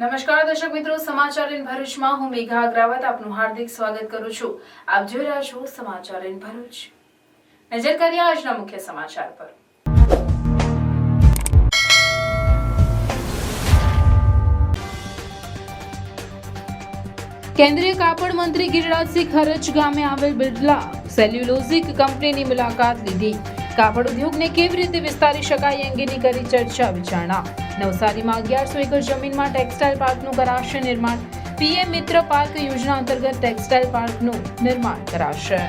નમસ્કાર દર્શક મિત્રો, સમાચાર ઇન ભરૂચમાં હું મેઘા અગ્રવાલ આપનું હાર્દિક સ્વાગત કરું છું। આપ જોઈ રહ્યા છો સમાચાર ઇન ભરૂચ। નજર કરીએ આજના મુખ્ય સમાચાર પર। કેન્દ્રીય કાપડ મંત્રી ગિરિરાજસિંહ ખરચ ગામે આવેલ બિરલા સેલ્યુલોઝિક કંપનીની મુલાકાત લીધી। કાપડ ઉદ્યોગને કેવી રીતે વિસ્તારી શકાય અંગેની કરી ચર્ચા વિચારણા। નવસારીમાં 1100 એકર જમીનમાં ટેક્સટાઇલ પાર્કનું કરાશે નિર્માણ। પીએમ મિત્ર પાર્ક યોજના અંતર્ગત ટેક્સટાઇલ પાર્કનું નિર્માણ કરાશે।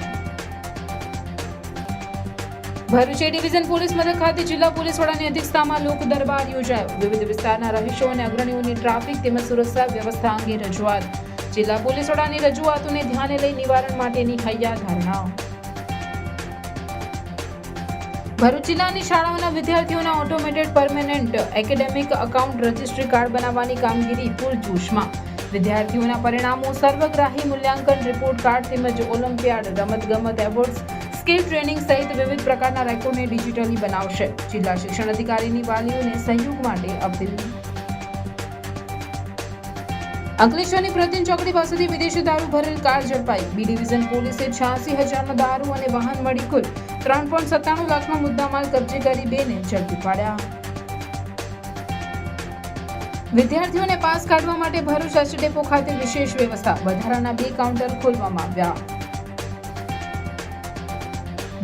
ભરૂચ એ ડિવિઝન પોલીસ મથક ખાતે જિલ્લા પોલીસ વડાની અધ્યક્ષતામાં લોક દરબાર યોજાયો। વિવિધ વિસ્તારના રહીશો અને અગ્રણીઓની ટ્રાફિક તેમજ સુરક્ષા વ્યવસ્થા અંગે રજૂઆત। જિલ્લા પોલીસ વડાની રજૂઆતોને ધ્યાને લઈ નિવારણ માટેની હૈયા ધારણા। ભરૂચ જિલ્લાની શાળાઓના વિદ્યાર્થીઓના automated permanent academic account registry card બનાવવાની કામગીરી પૂરજોશમાં। વિદ્યાર્થીઓના પરિણામો, સર્વગ્રાહી મૂલ્યાંકન રિપોર્ટ કાર્ડ તેમજ ઓલિમ્પિયાડ, રમતગમત એવોર્ડ્સ, સ્કિલ ટ્રેનિંગ સહિત વિવિધ પ્રકારના રેકોર્ડને ડિજિટલી બનાવશે। જિલ્લા શિક્ષણ અધિકારીની વાલીઓને સહયોગ માટે અપીલ। અંકલેશ્વરની પ્રતિન ચોકડી પાસેથી વિદેશી દારૂ ભરેલ કાર ઝડપાઈ। બી ડિવિઝન પોલીસે 86,000નો દારૂ અને વાહન મળી કુલ 3.97 લાખનો મુદ્દામાલ કબજે કરી બેને ઝડપી પાડ્યા। વિદ્યાર્થીઓને પાસ કાઢવા માટે ભરૂચ એસટી ડેપો ખાતે વિશેષ વ્યવસ્થા। વધારાના 2 કાઉન્ટર ખોલવામાં આવ્યા।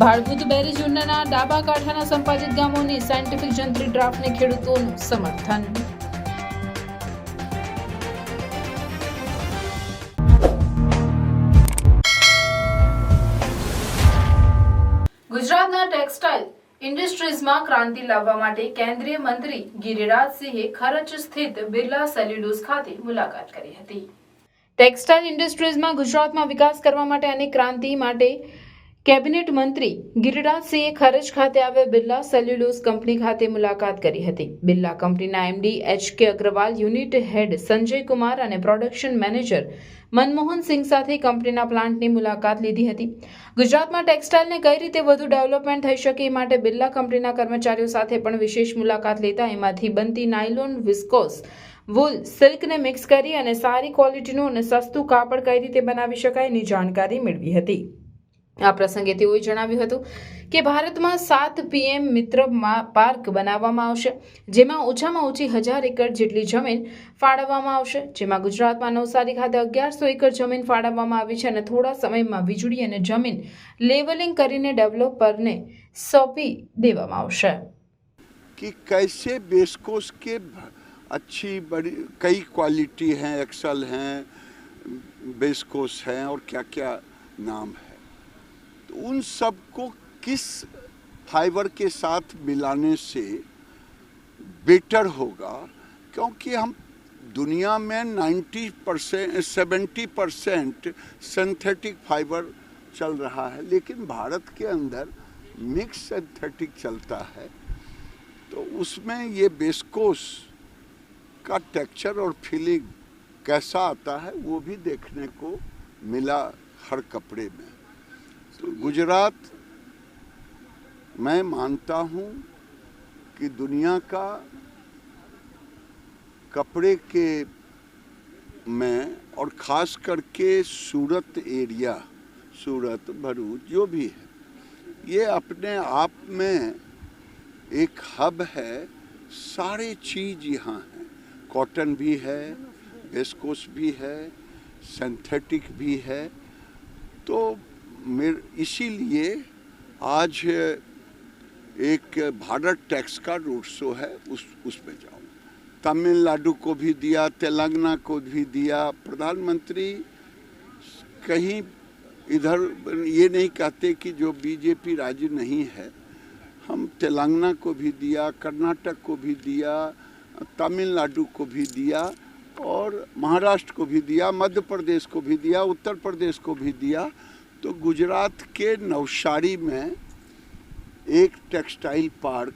ભાડભૂત બેરી ઝુંડના ડાબા કાંઠાના સંપાદિત ગામોની સાયન્ટિફિક જંત્રી ડ્રાફ્ટને ખેડૂતોનું સમર્થન। ગુજરાતના ટેક્સટાઇલ ઇન્ડસ્ટ્રીઝમાં ક્રાંતિ લાવવા માટે કેન્દ્રીય મંત્રી ગિરિરાજસિંહે ખરચ સ્થિત બિરલા સેલ્યુલોઝ ખાતે મુલાકાત કરી હતી। ટેક્સટાઇલ ઇન્ડસ્ટ્રીઝમાં ગુજરાતમાં વિકાસ કરવા માટે અને ક્રાંતિ માટે કેબિનેટ મંત્રી ગિરિરાજસિંહે ખરચ ખાતે આવેલ બિરલા સેલ્યુલોઝ કંપની ખાતે મુલાકાત કરી હતી। બિરલા કંપનીના MD H K. Agarwal, unit head Sanjay Kumar અને પ્રોડક્શન મેનેજર મનમોહન સિંહ સાથે કંપનીના પ્લાન્ટની મુલાકાત લીધી હતી। ગુજરાતમાં ટેક્સટાઇલને કઈ રીતે વધુ ડેવલપમેન્ટ થઈ શકે એ માટે બિરલા કંપનીના કર્મચારીઓ સાથે પણ વિશેષ મુલાકાત લેતા એમાંથી બનતી નાયલોન, વિસ્કોસ, વૂલ, સિલ્કને મિક્સ કરી અને સારી ક્વોલિટીનું અને સસ્તું કાપડ કઈ રીતે બનાવી શકાય એની જાણકારી મેળવી હતી। આ પ્રસંગે તેઓએ જણાવ્યું હતું કે ભારતમાં 7 પીએમ મિત્ર પાર્ક બનાવવામાં આવશે, જેમાં ઓછામાં ઓછી 1000 એકર જેટલી જમીન ફાળવવામાં આવશે। જેમાં ગુજરાતમાં નવસારી ખાતે 1100 એકર જમીન ફાળવવામાં આવી છે અને થોડા સમયમાં વીજળી અને જમીન લેવલિંગ કરીને ડેવલપરને સોંપી દેવામાં આવશે। कि कैसे बेस्कोस के अच्छी बड़ी कई क्वालिटी हैं, एक्सल हैं, बेस्कोस हैं और क्या क्या नाम है, तो उन सब को किस फाइबर के साथ मिलाने से बेटर होगा, क्योंकि हम दुनिया में 90% 70% सिंथेटिक फाइबर चल रहा है, लेकिन भारत के अंदर मिक्स सिंथेटिक चलता है। तो उसमें ये बेस्कोस का टेक्सचर और फीलिंग कैसा आता है वो भी देखने को मिला हर कपड़े में। तो गुजरात मैं मानता हूँ कि दुनिया का कपड़े के में और ख़ास करके सूरत एरिया, सूरत, भरूच जो भी है, ये अपने आप में एक हब है। सारे चीज़ यहाँ हैं, कॉटन भी है, वेस्कोस भी है, सिंथेटिक भी है। तो इसीलिए आज एक भारत टैक्स का रोड शो है, उस पे जाओ। तमिलनाडु को भी दिया, तेलंगाना को भी दिया। प्रधानमंत्री कहीं इधर ये नहीं कहते कि जो बीजेपी राज्य नहीं है, हम तेलंगाना को भी दिया, कर्नाटक को भी दिया, तमिलनाडु को भी दिया और महाराष्ट्र को भी दिया, मध्य प्रदेश को भी दिया, उत्तर प्रदेश को भी दिया। तो गुजरात के नवसारी में एक टेक्सटाइल पार्क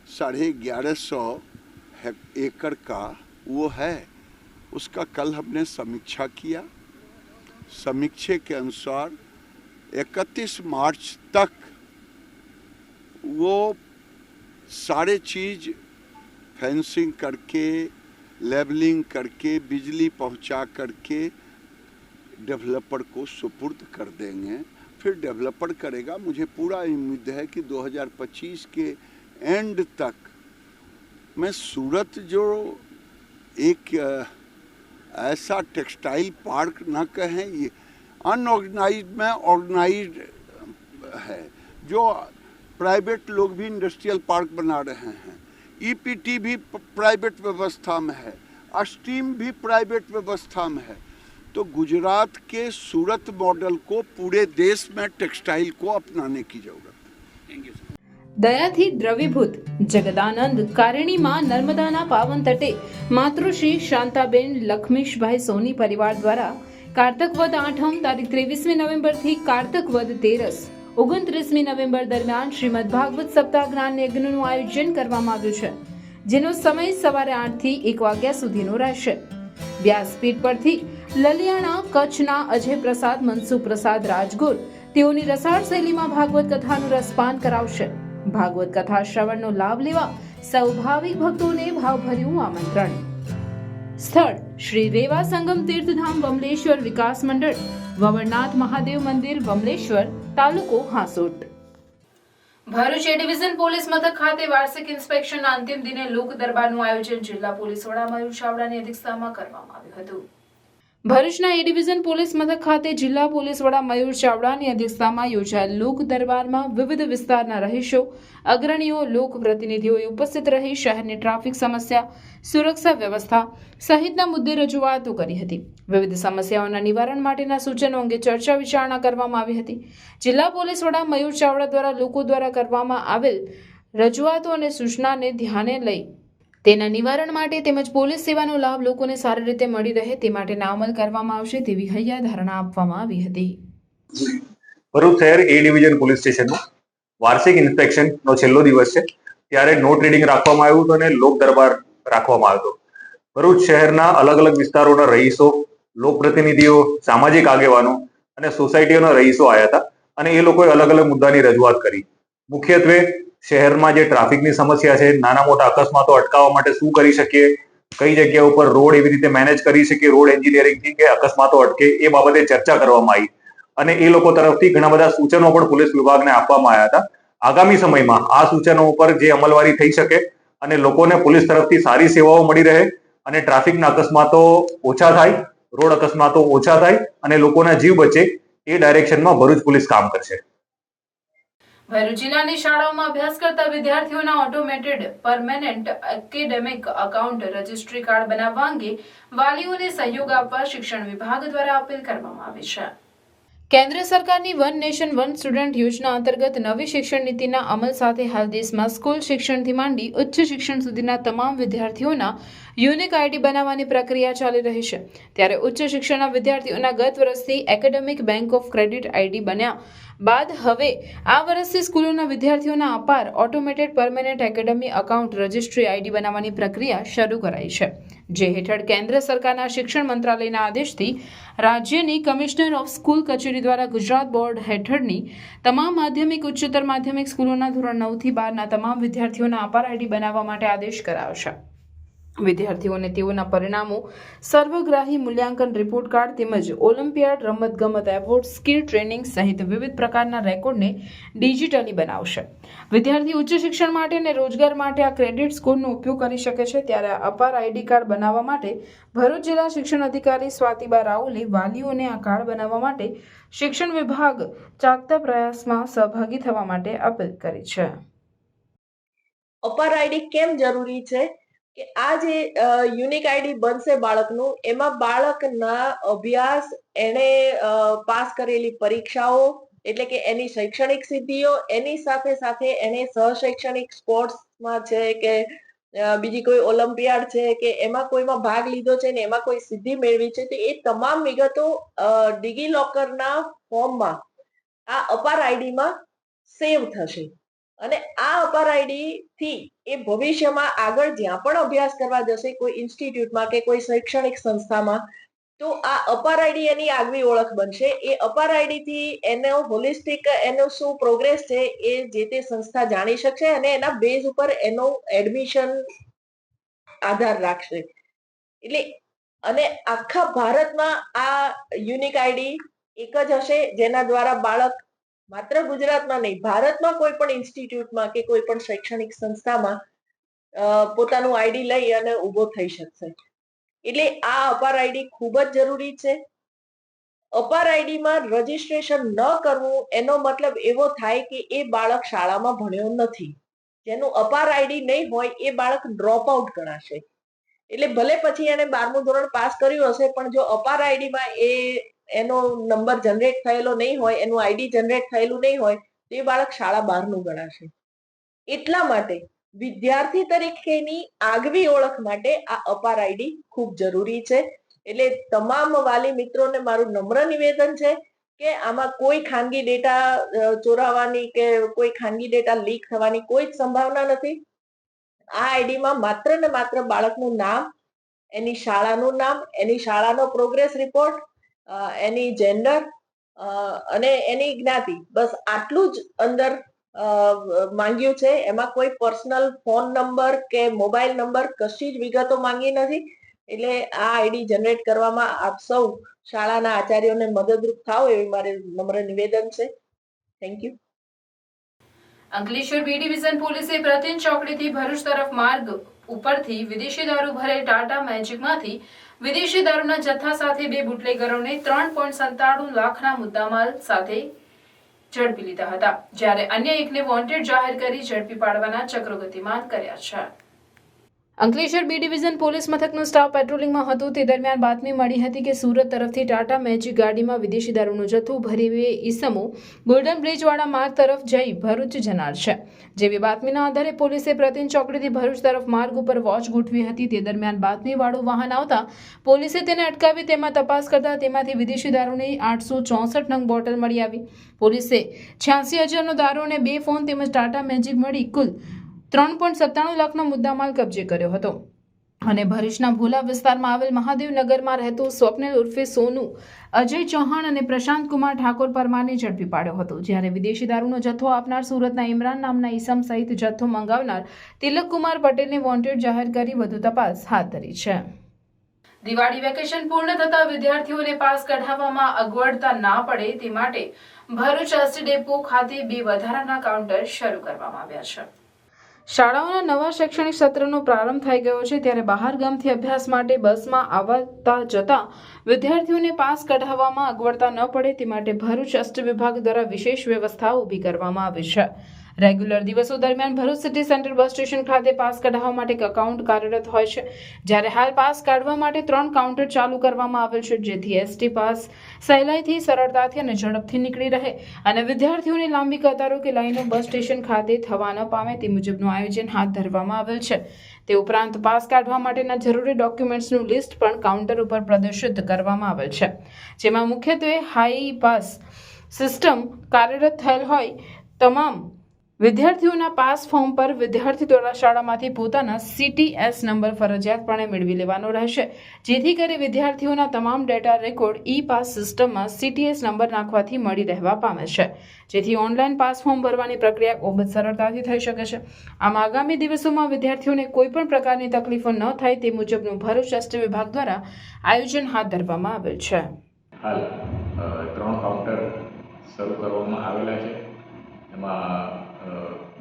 1150 एकड़ का वो है। उसका कल हमने समीक्षा किया। समीक्षे के अनुसार 31 मार्च तक वो सारे चीज़ फेंसिंग करके लेवलिंग करके बिजली पहुंचा करके डेवलपर को सुपुर्द कर देंगे। फिर डेवलपर करेगा। मुझे पूरा उम्मीद है कि 2025 के एंड तक मैं सूरत जो एक ऐसा टेक्सटाइल पार्क ना कहें, ये अनऑर्गेनाइज्ड में ऑर्गेनाइज्ड है, जो प्राइवेट लोग भी इंडस्ट्रियल पार्क बना रहे हैं, ईपीटी भी प्राइवेट व्यवस्था में है, स्टीम भी प्राइवेट व्यवस्था में है। तो गुजरात के सूरत मॉडल को पूरे देश में टेक्सटाइल को अपनाने की जरूरत है। દયાથી દ્રવીભૂત જગદાનંદ કારણીમાં નર્મદાના પાવન તટે માતૃશ્રી શાંતાબેન લક્ષ્મીશભાઈ સોની પરિવાર દ્વારા કારતક વદ 8 તારીખ 23મી નવેમ્બરથી કારતક વદ 29મી નવેમ્બર દરમિયાન શ્રીમદ ભાગવત સપ્તાહ જ્ઞાન યજ્ઞનું આયોજન કરવામાં આવ્યું છે, જેનો સમય સવારે 8 થી 1 વાગ્યા સુધીનો રહેશે। વ્યાસપીઠ પરથી લલિયાણા કચ્છના અજય પ્રસાદ મનસુખ પ્રસાદ રાજગોર તેઓની રસાળ શૈલીમાં ભાગવત કથાનું રસપાન કરાવશે। ભાગવત કથા શ્રવણનો લાભ લેવા સૌ ભાવિક ભક્તોને ભાવભર્યું આમંત્રણ। સ્થળ શ્રી રેવા સંગમ તીર્થધામ વમલેશ્વર વિકાસ મંડળ, વવરનાથ મહાદેવ મંદિર, વમલેશ્વર, તાલુકો હાંસોટ। ભરૂચ એ ડિવિઝન પોલીસ મથક ખાતે વાર્ષિક ઇન્સ્પેક્શનના અંતિમ દિને લોક દરબારનું આયોજન જિલ્લા પોલીસ વડા મયુર ચાવડાની અધ્યક્ષતામાં કરવામાં આવ્યું હતું। ભરૂચના એ ડિવિઝન પોલીસ મથક ખાતે જિલ્લા પોલીસ વડા મયુર ચાવડાની અધ્યક્ષતામાં યોજાયેલ લોક દરબારમાં વિવિધ વિસ્તારના રહીશો, અગ્રણીઓ, લોક પ્રતિનિધિઓએ ઉપસ્થિત રહી શહેરની ટ્રાફિક સમસ્યા, સુરક્ષા વ્યવસ્થા સહિતના મુદ્દે રજૂઆતો કરી હતી। વિવિધ સમસ્યાઓના નિવારણ માટેના સૂચનો અંગે ચર્ચા વિચારણા કરવામાં આવી હતી। જિલ્લા પોલીસ વડા મયુર ચાવડા દ્વારા લોકો દ્વારા કરવામાં આવેલ રજૂઆતો અને સૂચનાને ધ્યાને લઈ તેના નિવારણ માટે તેમજ પોલીસ સેવાનો લાભ લોકોને સારી રીતે મળી રહે તે માટેના અમલ કરવામાં આવશે તેવી હૈયા ધારણા આપવામાં આવી હતી। ભરૂચ શહેર એ ડિવિઝન પોલીસ સ્ટેશનનું વાર્ષિક ઇન્સ્પેક્શનનો છેલ્લો દિવસ છે, ત્યારે નોટ રીડિંગ રાખવામાં આવ્યું હતું અને લોક દરબાર રાખવામાં આવ્યો હતો। ભરૂચ શહેરના અલગ અલગ વિસ્તારોના રહીશો, લોકપ્રતિનિધિઓ, સામાજિક આગેવાનો અને સોસાયટીઓના રહીશો આવ્યા હતા અને એ લોકોએ અલગ અલગ મુદ્દાની રજૂઆત કરી। મુખ્યત્વે શહેરમાં જે ટ્રાફિકની સમસ્યા છે, નાના મોટા અકસ્માતો અટકાવવા માટે શું કરી શકીએ, કઈ જગ્યા ઉપર રોડ એવી રીતે મેનેજ કરી શકીએ રોડ એન્જિનિયરિંગથી કે અકસ્માતો અટકે, એ બાબતે ચર્ચા કરવામાં આવી અને એ લોકો તરફથી ઘણા બધા સૂચનો પણ પોલીસ વિભાગને આપવામાં આવ્યા હતા। આગામી સમયમાં આ સૂચનો ઉપર જે અમલવારી થઈ શકે અને લોકોને પોલીસ તરફથી સારી સેવાઓ મળી રહે અને ટ્રાફિકના અકસ્માતો ઓછા થાય, રોડ અકસ્માતો ઓછા થાય અને લોકોના જીવ બચે, એ ડાયરેક્શનમાં ભરૂચ પોલીસ કામ કરશે। ભરૂચ જિલ્લાની શાળાઓમાં અભ્યાસ કરતા વિદ્યાર્થીઓના automated permanent academic account registry card બનાવવા અંગે વાલીઓને સહયોગ આપવા શિક્ષણ વિભાગ દ્વારા અપીલ કરવામાં આવી છે। કેન્દ્ર સરકારની વન નેશન વન સ્ટુડન્ટ યોજના અંતર્ગત નવી શિક્ષણ નીતિના અમલ સાથે હાલ દેશમાં સ્કૂલ શિક્ષણથી માંડી ઉચ્ચ શિક્ષણ સુધીના તમામ વિદ્યાર્થીઓના યુનિક આઈડી બનાવવાની પ્રક્રિયા ચાલી રહી છે। ત્યારે ઉચ્ચ શિક્ષણના વિદ્યાર્થીઓના ગત વર્ષથી academic bank of credit ID બન્યા બાદ હવે આ વર્ષથી સ્કૂલોના વિદ્યાર્થીઓના અપાર automated permanent academy account registry ID બનાવવાની પ્રક્રિયા શરૂ કરાઈ છે, જે હેઠળ કેન્દ્ર સરકારના શિક્ષણ મંત્રાલયના આદેશથી રાજ્યની કમિશનર ઓફ સ્કૂલ કચેરી દ્વારા ગુજરાત બોર્ડ હેઠળની તમામ માધ્યમિક, ઉચ્ચતર માધ્યમિક સ્કૂલોના ધોરણ 9 થી 12ના તમામ વિદ્યાર્થીઓના અપાર આઈડી બનાવવા માટે આદેશ કરાયો છે। વિદ્યાર્થીઓને તેઓના પરિણામો, સર્વગ્રાહી મૂલ્યાંકન રિપોર્ટ કાર્ડ તેમજ ઓલિમ્પિયાડ, રમતગમત એવોર્ડ, સ્કિલ ટ્રેનિંગ સહિત વિવિધ પ્રકારના રેકોર્ડને ડિજિટલી બનાવશે। વિદ્યાર્થી ઉચ્ચ શિક્ષણ માટે અને રોજગાર માટે આ ક્રેડિટ સ્કોરનો ઉપયોગ કરી શકે છે। ત્યારે આ અપાર આઈડી કાર્ડ બનાવવા માટે ભરૂચ જિલ્લા શિક્ષણ અધિકારી સ્વાતિબા રાઉલે વાલીઓને આ કાર્ડ બનાવવા માટે શિક્ષણ વિભાગ ચાકતા પ્રયાસમાં સહભાગી થવા માટે અપીલ કરી છે। અપાર આઈડી કેમ જરૂરી છે કે આ જે યુનિક આઈડી બનશે બાળકનું, એમાં બાળકના અભ્યાસ, એણે પાસ કરેલી પરીક્ષાઓ એટલે કે એની શૈક્ષણિક સિદ્ધિઓ, એની સાથે સાથે એણે સહશૈક્ષણિક સ્પોર્ટ્સમાં છે કે બીજી કોઈ ઓલિમ્પિયાડ છે કે એમાં કોઈમાં ભાગ લીધો છે ને એમાં કોઈ સિદ્ધિ મેળવી છે, તો એ તમામ વિગતો ડિજીલોકરના ફોર્મમાં આ અપાર આઈડીમાં સેવ થશે અને આ અપાર આઈડી થી એ ભવિષ્યમાં આગળ જ્યાં પણ અભ્યાસ કરવા જશે, કોઈ ઇન્સ્ટિટ્યૂટમાં કે કોઈ શૈક્ષણિક સંસ્થામાં, તો આ અપાર આઈડી એની આગવી ઓળખ બનશે। એ અપાર આઈડી થી એનો હોલિસ્ટિક એનો શું પ્રોગ્રેસ છે એ જે તે સંસ્થા જાણી શકશે અને એના બેઝ ઉપર એનો એડમિશન આધાર રાખશે। એટલે અને આખા ભારતમાં આ યુનિક આઈડી એક જ હશે, જેના દ્વારા બાળક માત્ર ગુજરાતમાં નહીં, ભારતમાં કોઈ પણ ઇન્સ્ટિટ્યૂટમાં કે કોઈ પણ શૈક્ષણિક સંસ્થામાં પોતાનું આઈડી લઈ અને ઊભો થઈ શકશે. એટલે આ અપાર આઈડી ખૂબ જ જરૂરી છે. અપાર આઈડીમાં રજીસ્ટ્રેશન ન કરવું એનો મતલબ એવો થાય કે એ બાળક શાળામાં ભણ્યો નથી. જેનું અપાર આઈડી નહીં હોય એ બાળક ડ્રોપ આઉટ ગણાશે. એટલે ભલે પછી એને 12મું ધોરણ પાસ કર્યું હશે, પણ જો અપાર આઈડીમાં એનો નંબર જનરેટ થયેલો નહીં હોય, એનું આઈડી જનરેટ થયેલું નહીં હોય, તો એ બાળક શાળા બહારનું ગણાશે. એટલા માટે વિદ્યાર્થી તરીકેની આગવી ઓળખ માટે આ અપાર આઈડી ખૂબ જરૂરી છે. એટલે તમામ વાલી મિત્રોને મારું નમ્ર નિવેદન છે કે આમાં કોઈ ખાનગી ડેટા ચોરાવાની કે કોઈ ખાનગી ડેટા લીક થવાની કોઈ જ સંભાવના નથી. આ આઈડીમાં માત્ર ને માત્ર બાળકનું નામ, એની શાળાનું નામ, એની શાળાનો પ્રોગ્રેસ રિપોર્ટ, એની જેન્ડર અને એની જ્ઞાતિ, બસ આટલું જ અંદર માંગ્યું છે. એમાં કોઈ પર્સનલ ફોન નંબર કે મોબાઈલ નંબર કશી જ વિગતો માંગી નથી. એટલે આ આઈડી જનરેટ કરવામાં આપ સૌ શાળાના આચાર્યોને મદદરૂપ થાવ એવી મારે નમ્ર નિવેદન છે. Thank you. Ankleshwar B division પોલીસે પ્રતિન ચોકડીથી ભરૂચ તરફ માર્ગ ઉપરથી વિદેશી દારૂ ભરેલ ટાટા મેજિકમાંથી વિદેશી દારૂના જથ્થા સાથે 2 બુટલેગરોને 3.97 લાખના મુદ્દામાલ સાથે ઝડપી લીધા હતા, જ્યારે અન્ય એકને વોન્ટેડ જાહેર કરી ઝડપી પાડવાના ચક્રો ગતિમાન કર્યા છે. અંકલેશ્વર બી ડિવિઝન પોલીસ મથકનો સ્ટાફ પેટ્રોલિંગમાં હતો તે દરમિયાન બાતમી મળી હતી કે સુરત તરફથી ટાટા મેજિક ગાડીમાં વિદેશી દારૂનો જથ્થો ભરી ઈસમો ગોલ્ડન બ્રિજવાળા માર્ગ તરફ જઈ ભરૂચ જનાર છે. જેવી બાતમીના આધારે પોલીસે પ્રતિન ચોકડીથી ભરૂચ તરફ માર્ગ ઉપર વોચ ગોઠવી હતી. તે દરમિયાન બાતમીવાળું વાહન આવતા પોલીસે તેને અટકાવી તેમાં તપાસ કરતા તેમાંથી વિદેશી દારૂની 864 નંગ બોટલ મળી આવી. પોલીસે 86,000નો દારૂ અને 2 ફોન તેમજ ટાટા મેજિક મળી કુલ 3.97 લાખનો મુદ્દામાલ કબજે કર્યો હતો અને ભરૂચના ભોલા વિસ્તારમાં આવેલ મહાદેવનગરમાં રહેતો સ્વપ્નિલ ઉર્ફે સોનુ, અજય ચૌહાણ અને પ્રશાંત કુમાર ઠાકોર પરમારને ઝડપી પાડ્યો હતો. જ્યારે વિદેશી દારૂનો જથ્થો આપનાર સુરતના ઇમરાન નામના ઈસમ સહિત જથ્થો મંગાવનાર તિલક કુમાર પટેલને વોન્ટેડ જાહેર કરી વધુ તપાસ હાથ ધરી છે. દિવાળી વેકેશન પૂર્ણ થતા વિદ્યાર્થીઓને પાસ કઢાવવામાં અગવડતા ના પડે તે માટે ભરૂચ એસટી ડેપો ખાતે 2 વધારાના કાઉન્ટર શરૂ કરવામાં આવ્યા છે. શાળાઓના નવા શૈક્ષણિક સત્રનો પ્રારંભ થઈ ગયો છે, ત્યારે બહાર ગામથી અભ્યાસ માટે બસમાં આવતા જતા વિદ્યાર્થીઓને પાસ કઢાવવામાં અગવડતા ન પડે તે માટે ભરૂચ એસટી વિભાગ દ્વારા વિશેષ વ્યવસ્થા ઊભી કરવામાં આવી છે. રેગ્યુલર દિવસો દરમિયાન Bharuch city centre bus station ખાતે પાસ કઢાવવા માટે એક એકાઉન્ટ કાર્યરત હોય છે, જ્યારે હાલ પાસ કાઢવા માટે 3 કાઉન્ટર ચાલુ કરવામાં આવેલ છે, જેથી એસટી પાસ સહેલાઈથી, સરળતાથી અને ઝડપથી નીકળી રહે અને વિદ્યાર્થીઓની લાંબી કતારો કે લાઈનો બસ સ્ટેશન ખાતે થવા ન પામે તે મુજબનું આયોજન હાથ ધરવામાં આવેલ છે. તે ઉપરાંત પાસ કાઢવા માટેના જરૂરી ડોક્યુમેન્ટ્સનું લિસ્ટ પણ કાઉન્ટર ઉપર પ્રદર્શિત કરવામાં આવેલ છે, જેમાં મુખ્યત્વે હાઈ પાસ સિસ્ટમ કાર્યરત થયેલ હોય તમામ વિદ્યાર્થીઓના પાસ ફોર્મ પર વિદ્યાર્થી દ્વારા શાળામાંથી પોતાના CTS નંબર ફરજિયાતપણે મેળવી લેવાનો રહેશે, જેથી કરી વિદ્યાર્થીઓના તમામ ડેટા રેકોર્ડ ઈ પાસ સિસ્ટમમાં CTS નંબર નાખવાથી મળી રહેવા પામે છે, જેથી ઓનલાઈન પાસ ફોર્મ ભરવાની પ્રક્રિયા ખૂબ જ સરળતાથી થઈ શકે છે. આમ આગામી દિવસોમાં વિદ્યાર્થીઓને કોઈ પણ પ્રકારની તકલીફો ન થાય તે મુજબનું ભરૂચ એસટી વિભાગ દ્વારા આયોજન હાથ ધરવામાં આવેલ છે. હાલ 3 કાઉન્ટર શરૂ કરવામાં આવેલા છે. એમાં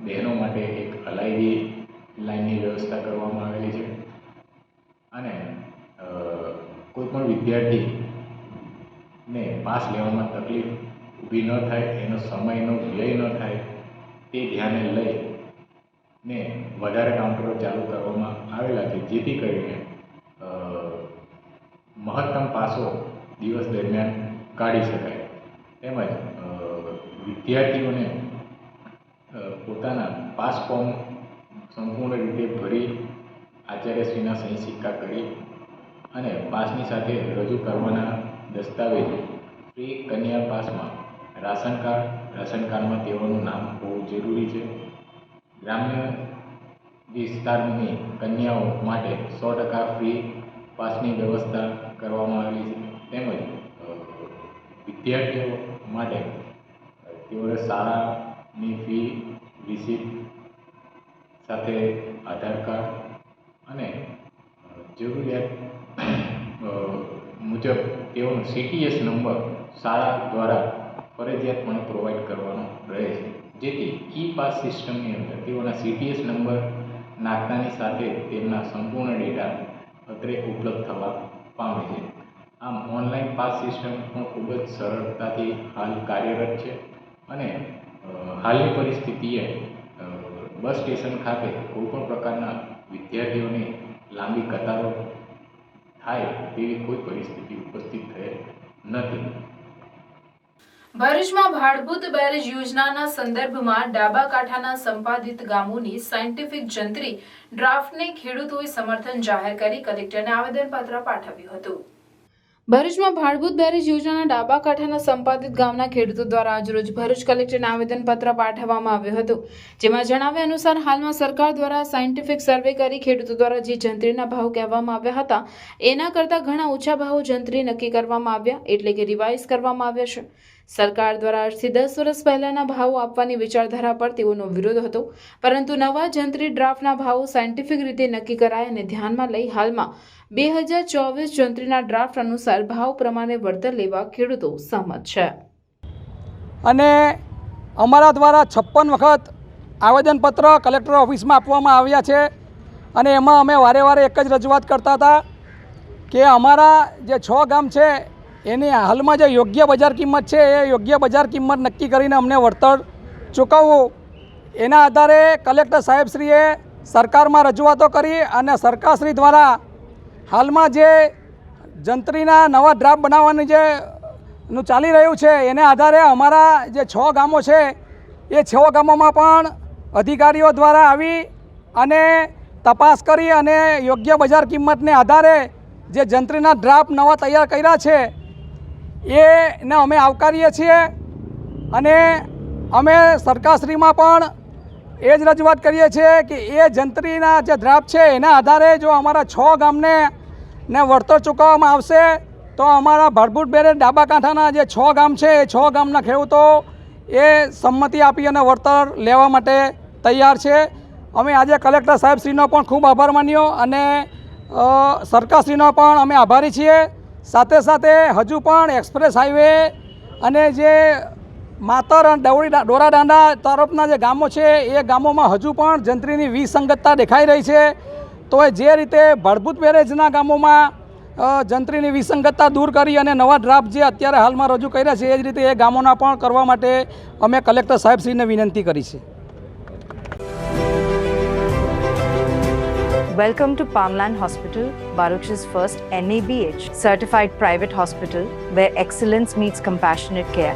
બહેનો માટે એક અલાયદી લાઇનની વ્યવસ્થા કરવામાં આવેલી છે અને કોઈ પણ વિદ્યાર્થીને પાસ લેવામાં તકલીફ ઊભી ન થાય, એનો સમયનો વ્યય ન થાય તે ધ્યાને લઈને વધારે કાઉન્ટરો ચાલુ કરવામાં આવેલા છે, જેથી કરીને મહત્તમ પાસો દિવસ દરમિયાન કાઢી શકાય. તેમજ વિદ્યાર્થીઓને પોતાના પાસ ફોર્મ સંપૂર્ણ રીતે ભરી આચાર્યશ્રીના સહી સિક્કા કરી અને પાસની સાથે રજૂ કરવાના દસ્તાવેજો ફ્રી કન્યા પાસમાં રાશન કાર્ડમાં તેઓનું નામ હોવું જરૂરી છે. ગ્રામ્ય વિસ્તારની કન્યાઓ માટે 100% ફ્રી પાસની વ્યવસ્થા કરવામાં આવેલી છે. તેમજ વિદ્યાર્થીઓ માટે તેઓએ શાળાની ફી રિસીપ્ટ સાથે આધાર કાર્ડ અને જરૂરિયાત મુજબ તેઓનો CTS નંબર શાળા દ્વારા ફરજિયાતપણે પ્રોવાઈડ કરવાનો રહે છે, જેથી ઈ પાસ સિસ્ટમની અંદર તેઓના CTS નંબર નાખતાની સાથે તેમના સંપૂર્ણ ડેટા અત્રે ઉપલબ્ધ થવા પામે છે. આમ ઓનલાઈન પાસ સિસ્ટમ પણ ખૂબ જ સરળતાથી હાલ કાર્યરત છે અને હાલની પરિસ્થિતિએ બસ સ્ટેશન ખાતે કોઈપણ પ્રકારના વિદ્યાર્થીઓની લાંબી કતારો થાય તેવી કોઈ પરિસ્થિતિ ઉપસ્થિત થયેલ નથી. ભરૂચમાં ભાડભૂત બેરેજ યોજનાના સંદર્ભમાં ડાબા કાંઠાના સંપાદિત ગામોની સાયન્ટિફિક જંત્રી ડ્રાફ્ટને ખેડૂતોએ સમર્થન જાહેર કરી કલેક્ટરને આવેદનપત્ર પાઠવ્યું હતું. ભરૂચમાં ભાડભૂત બેરેજ યોજનાના ડાબા કાંઠાના સંપાદિત ગામના ખેડૂતો દ્વારા આજરોજ ભરૂચ કલેક્ટરને આવેદનપત્ર પાઠવવામાં આવ્યું હતું, જેમાં જણાવ્યા અનુસાર હાલમાં સરકાર દ્વારા સાયન્ટિફિક સર્વે કરી ખેડૂતો દ્વારા જે જંત્રીના ભાવ કહેવામાં આવ્યા હતા એના કરતાં ઘણા ઓછા ભાવો જંત્રી નક્કી કરવામાં આવ્યા, એટલે કે રિવાઇઝ કરવામાં આવ્યા છે. સરકાર દ્વારા 8 થી 10 વર્ષ પહેલાના ભાવો આપવાની વિચારધારા પર તેઓનો વિરોધ હતો, પરંતુ નવા જંત્રી ડ્રાફ્ટના ભાવો સાયન્ટિફિક રીતે નક્કી કરાય અને ધ્યાનમાં લઈ હાલમાં 2024 જંત્રીના ડ્રાફ્ટ અનુસાર ભાવ પ્રમાણે વળતર લેવા ખેડૂતો સહમત છે. અને અમારા દ્વારા 56 વખત આવેદનપત્ર કલેક્ટર ઓફિસમાં આપવામાં આવ્યા છે અને એમાં અમે વારે એક જ રજૂઆત કરતા હતા કે અમારા જે 6 ગામ છે એની હાલમાં જે યોગ્ય બજાર કિંમત છે એ યોગ્ય બજાર કિંમત નક્કી કરીને અમને વળતર ચૂકવવું. એના આધારે કલેક્ટર સાહેબશ્રીએ સરકારમાં રજૂઆતો કરી અને સરકારશ્રી દ્વારા હાલમાં જે જંત્રીના નવા ડ્રાફ્ટ બનાવવાની જે ચાલી રહ્યું છે એને આધારે અમારા જે 6 ગામો છે એ 6 ગામોમાં પણ અધિકારીઓ દ્વારા આવી અને તપાસ કરી અને યોગ્ય બજાર કિંમતને આધારે જે જંત્રીના ડ્રાફ્ટ નવા તૈયાર કર્યા છે એને અમે આવકારીએ છીએ અને અમે સરકારશ્રીમાં પણ એ જ રજૂઆત કરીએ છીએ કે એ જંત્રીના જે ડ્રાફ્ટ છે એના આધારે જો અમારા 6 ગામને વળતર ચૂકવવામાં આવશે તો અમારા ભાડભૂત બેરેજ ડાબા કાંઠાના જે 6 ગામ છે એ 6 ગામના ખેડૂતો એ સંમતિ આપી અને વળતર લેવા માટે તૈયાર છે. અમે આજે કલેક્ટર સાહેબશ્રીનો પણ ખૂબ આભાર માન્યો અને સરકારશ્રીનો પણ અમે આભારી છીએ. સાથે સાથે હજુ પણ એક્સપ્રેસ હાઈવે અને જે માતર અને ડોરાડાંડા તરફના જે ગામો છે એ ગામોમાં હજુ પણ જંત્રીની વિસંગતતા દેખાઈ રહી છે. તો જે રીતે ભાડભૂત બેરેજના ગામોમાં જંત્રીની વિસંગતતા દૂર કરી અને નવા ડ્રાફ્ટ જે અત્યારે હાલમાં રજૂ કર્યા છે એ જ રીતે એ ગામોના પણ કરવા માટે અમે કલેક્ટર સાહેબશ્રીને વિનંતી કરી છે. Welcome to Palmland Hospital, Baruch's first NABH certified private hospital where excellence meets compassionate care.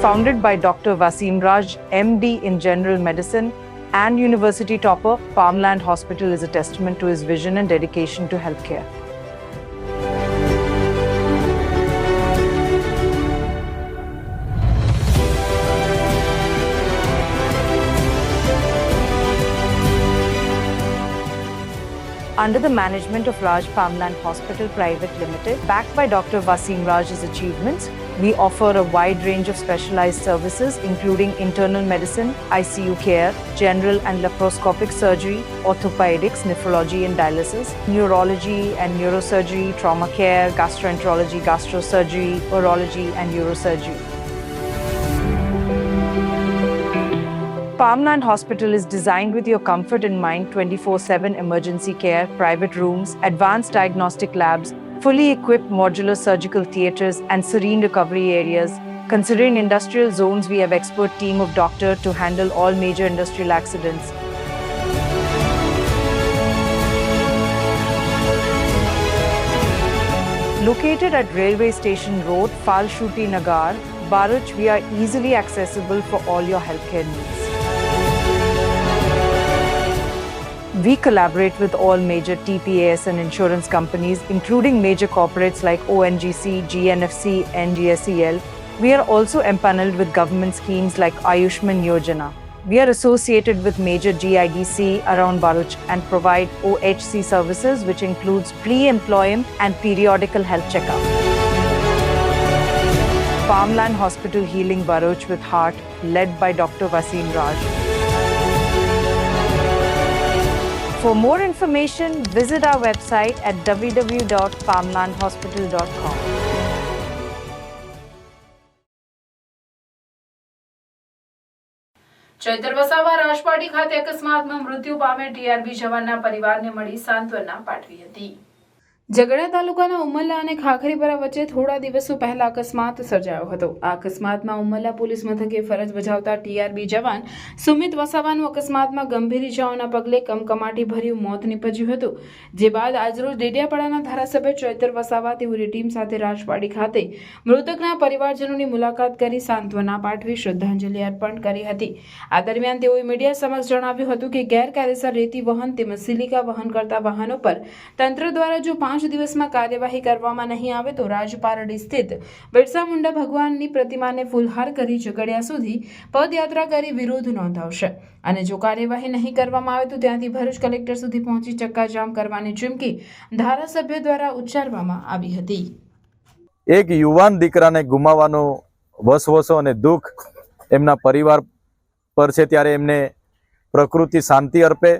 Founded by Dr. Wasim Raj, MD in General Medicine and University topper, Palmland Hospital is a testament to his vision and dedication to healthcare. Under the management of Raj Palmland Hospital Private Limited, backed by Dr. Wasim Raj's achievements, we offer a wide range of specialized services including internal medicine, ICU care, general and laparoscopic surgery, orthopedics, nephrology and dialysis, neurology and neurosurgery, trauma care, gastroenterology, gastrosurgery, urology and neurosurgery. Palmland Hospital is designed with your comfort in mind. 24/7 emergency care, private rooms, advanced diagnostic labs, fully equipped modular surgical theatres and serene recovery areas. Considering industrial zones, we have expert team of doctors to handle all major industrial accidents. Located at Railway Station Road, Falshuti Nagar, Baruch, we are easily accessible for all your healthcare needs. We collaborate with all major TPAS and insurance companies, including major corporates like ONGC, GNFC, and GSEL. We are also empaneled with government schemes like Ayushman Yojana. We are associated with major GIDC around Baruch and provide OHC services, which includes pre-employment and periodical health checkup. Palmland Hospital Healing Baruch with Heart, led by Dr. Wasim Raj. For more information, visit our website at www.farmlandhospital.com. Chaitar Vasava રાજપાટી ખાતે અકસ્માતમાં મૃત્યુ પામેલ TRB જવાનના પરિવારને મળી સાંત્વના પાઠવી હતી. ઝઘડિયા તાલુકાના ઉમલ્લા અને ખાખરીપરા વચ્ચે થોડા દિવસો પહેલા અકસ્માત સર્જાયો હતો. આ અકસ્માતમાં ઉમલ્લા પોલીસ મથકે ફરજ બજાવતા ટીઆરબી જવાન સુમિત વસાવાનું અકસ્માતમાં ગંભીર ઇજાઓના પગલે કમકમાટી ભર્યું મોત નીપજ્યું હતું. જે બાદ આજરોજ ડેડિયાપાડાના ધારાસભ્ય ચૈતર વસાવા તેઓની ટીમ સાથે રાજપાડી ખાતે મૃતકના પરિવારજનોની મુલાકાત કરી સાંત્વના પાઠવી શ્રદ્ધાંજલિ અર્પણ કરી હતી. આ દરમિયાન તેઓએ મીડિયા સમક્ષ જણાવ્યું હતું કે ગેરકાયદેસર રેતી વહન તેમજ સિલિકા વહન કરતા વાહનો પર તંત્ર દ્વારા જો 5 દિવસમાં કાર્યવાહી કરવામાં નહીં આવે તો રાજપારડી સ્થિત બિરસા મુંડા ભગવાનની પ્રતિમાને ફૂલહાર કરી ઝઘડિયા સુધી પદયાત્રા કરી વિરોધ નોંધાવશે અને જો કાર્યવાહી નહીં કરવામાં આવે તો ત્યાંથી ભરૂચ કલેક્ટર સુધી પહોંચી ચક્કાજામ કરવાની ચીમકી ધારાસભ્ય દ્વારા ઉચ્ચારવામાં આવી હતી. એક યુવાન દીકરાને ગુમાવવાનો વસવસો અને દુઃખ એમના પરિવાર પર છે ત્યારે એમને પ્રકૃતિ શાંતિ અર્પે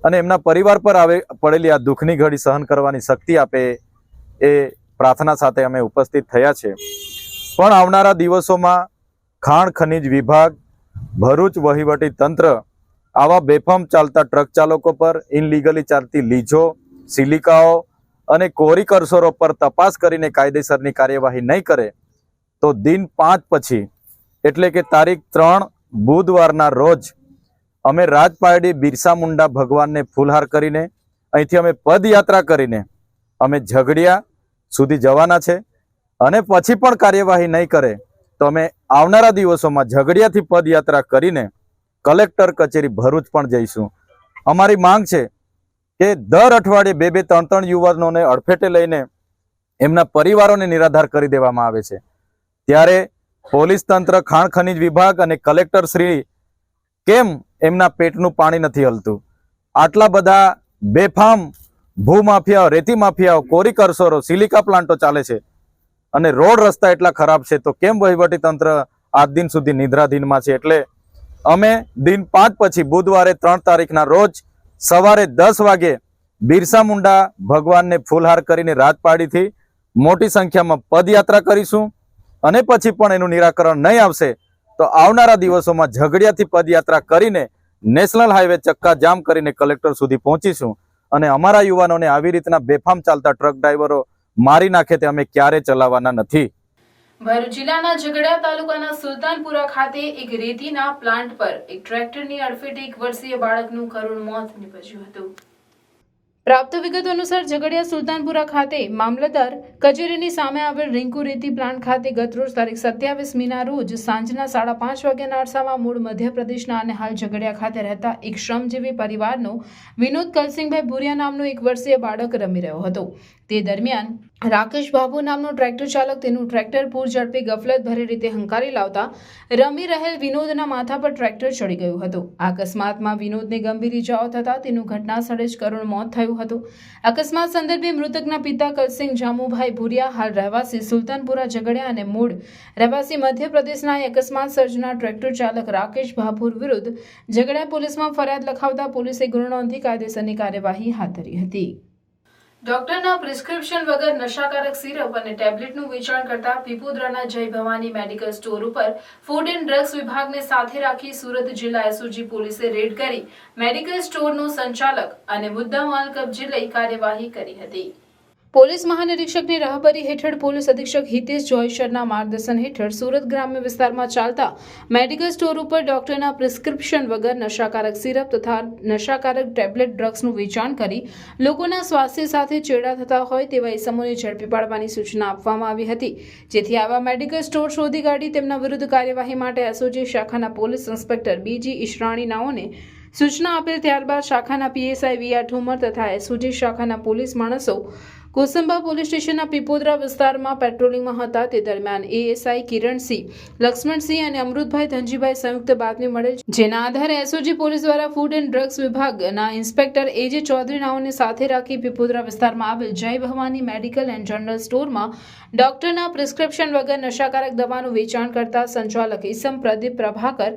અને એમના પરિવાર પર પડેલી આ દુઃખની ઘડી સહન કરવાની શક્તિ આપે એ પ્રાર્થના સાથે અમે ઉપસ્થિત થયા છે. પણ આવનારા દિવસોમાં ખાણ ખનીજ વિભાગ, ભરૂચ વહીવટી તંત્ર આવા બેફામ ચાલતા ટ્રક ચાલકો પર, ઇનલીગલી ચાલતી લીજો, સિલિકાઓ અને કોરી કરસોરો પર તપાસ કરીને કાયદેસરની કાર્યવાહી નહીં કરે તો દિન 5 પછી એટલે કે તારીખ 3 બુધવારના રોજ અમે રાજપારડી બિરસા મુંડા ભગવાનને ફૂલહાર કરીને અહીંથી અમે પદયાત્રા કરીને અમે ઝઘડિયા સુધી જવાના છે અને પછી પણ કાર્યવાહી નહીં કરે તો અમે આવનારા દિવસોમાં ઝઘડિયાથી પદયાત્રા કરીને કલેક્ટર કચેરી ભરૂચ પણ જઈશું. અમારી માંગ છે કે દર અઠવાડિયે 2-3 યુવાનોને અડફેટે લઈને એમના પરિવારોને નિરાધાર કરી દેવામાં આવે છે. ત્યારે પોલીસ તંત્ર, ખાણ ખનીજ વિભાગ અને કલેક્ટર શ્રી કેમ એમના પેટનું પાણી નથી હલતું? આટલા બધા બેફામ ભૂમાફિયાઓ, રેતી માફિયાઓ, કોરી કરસોરો, સિલિકા પ્લાન્ટો ચાલે છે અને રોડ રસ્તા એટલા ખરાબ છે તો કેમ વહીવટી તંત્ર આજ દિન સુધી નિદ્રાધીનમાં છે? એટલે અમે દિન 5 પછી બુધવારે 3 તારીખના રોજ સવારે 10 વાગે બિરસા મુંડા ભગવાનને ફૂલહાર કરીને રાજપાડીથી મોટી સંખ્યામાં પદયાત્રા કરીશું અને પછી પણ એનું નિરાકરણ નહીં આવશે તો આવનારા દિવસોમાં ઝઘડિયાથી પદયાત્રા કરીને નેશનલ હાઈવે ચક્કા જામ કરીને કલેક્ટર સુધી પહોંચીશું અને અમારા યુવાનોને આવી રીતના બેફામ ચાલતા ટ્રક ડ્રાઈવરો મારી નાખે તે અમે ક્યારે ચલાવવાના નથી. ભરૂચ જિલ્લાના ઝઘડિયા તાલુકાના સુલતાનપુરા ખાતે એક રેતીના પ્લાન્ટ પર એક ટ્રેક્ટરની અડફેટે 1 વર્ષીય બાળકનું કરુણ મોત નીપજ્યું હતું. પ્રાપ્ત વિગતો અનુસાર ઝઘડિયા સુલતાનપુરા ખાતે મામલતદાર કચેરીની સામે આવેલ રિંકુ રેતી પ્લાન્ટ ખાતે ગતરોજ તારીખ 27 મીના રોજ સાંજના 5:30 વાગ્યાના અરસામાં મૂળ મધ્યપ્રદેશના અને હાલ ઝઘડિયા ખાતે રહેતા એક શ્રમજીવી પરિવારનો વિનોદ કલસિંહભાઈ ભુરિયા નામનો 1 વર્ષીય બાળક રમી રહ્યો હતો. તે દરમિયાન રાકેશ બાબુ નામનો ટ્રેક્ટર ચાલક તેનું ટ્રેક્ટર પૂર ઝડપે ગફલત ભરી રીતે હંકારી લાવતા રમી રહેલ વિનોદના માથા પર ટ્રેક્ટર ચડી ગયું હતું. આ અકસ્માતમાં વિનોદને ગંભીર ઇજાઓ થતા તેનું ઘટના સ્થળે જ કરુણ મોત થયું હતું. અકસ્માત સંદર્ભે મૃતકના પિતા કલસિંહ જામુભાઈ ભુરિયા હાલ રહેવાસી સુલતાનપુરા ઝઘડિયા અને મૂળ રહેવાસી મધ્યપ્રદેશના અકસ્માત સર્જનાર ટ્રેક્ટર ચાલક રાકેશ ભાભુર વિરુદ્ધ ઝઘડિયા પોલીસમાં ફરિયાદ લખાવતા પોલીસે ગુનો નોંધી કાયદેસરની કાર્યવાહી હાથ ધરી હતી. ડોક્ટરના પ્રિસ્ક્રિપ્શન વગર નશાકારક સિરપ અને ટેબ્લેટનું વેચાણ કરતા પીપોદરાના જય ભવાની મેડિકલ સ્ટોર ઉપર ફૂડ એન્ડ ડ્રગ્સ વિભાગને સાથે રાખી સુરત જિલ્લા એસઓજી પોલીસે રેડ કરી મેડિકલ સ્ટોરનો સંચાલક અને મુદ્દામાલ કબજે લઈ કાર્યવાહી કરી હતી. પોલીસ મહાનિરીક્ષકની રાહબરી હેઠળ પોલીસ અધિક્ષક હિતેશ જોઈશરના માર્ગદર્શન હેઠળ સુરત ગ્રામ્ય વિસ્તારમાં ચાલતા મેડિકલ સ્ટોર ઉપર ડોક્ટરના પ્રિસ્ક્રિપ્શન વગર નશાકારક સિરપ તથા નશાકારક ટેબ્લેટ ડ્રગ્સનું વેચાણ કરી લોકોના સ્વાસ્થ્ય સાથે ચેડા થતા હોય તેવા ઇસમોને ઝડપી પાડવાની સૂચના આપવામાં આવી હતી. જેથી આવા મેડિકલ સ્ટોર શોધી કાઢી તેમના વિરુદ્ધ કાર્યવાહી માટે એસઓજી શાખાના પોલીસ ઇન્સ્પેક્ટર બીજી ઈશરાણી નાઓને સૂચના આપેલ. ત્યારબાદ શાખાના પીએસઆઈ વીઆર ઠુમર તથા એસઓજી શાખાના પોલીસ માણસો કોસંબા પોલીસ સ્ટેશનના પીપોદરા વિસ્તારમાં પેટ્રોલિંગમાં હતા. તે દરમિયાન એએસઆઈ કિરણસિંહ, લક્ષ્મણસિંહ અને અમૃતભાઈ ધનજીભાઈ સંયુક્ત બાતમી મળેલ, જેના આધારે એસઓજી પોલીસ દ્વારા ફૂડ એન્ડ ડ્રગ્સ વિભાગના ઇન્સ્પેક્ટર એજે ચૌધરી નાઓને સાથે રાખી પીપોદરા વિસ્તારમાં આવેલ જય ભવાની મેડિકલ એન્ડ જનરલ સ્ટોરમાં ડોક્ટરના પ્રિસ્ક્રિપ્શન વગર નશાકારક દવાનું વેચાણ કરતા સંચાલક ઈસમ પ્રદીપ પ્રભાકર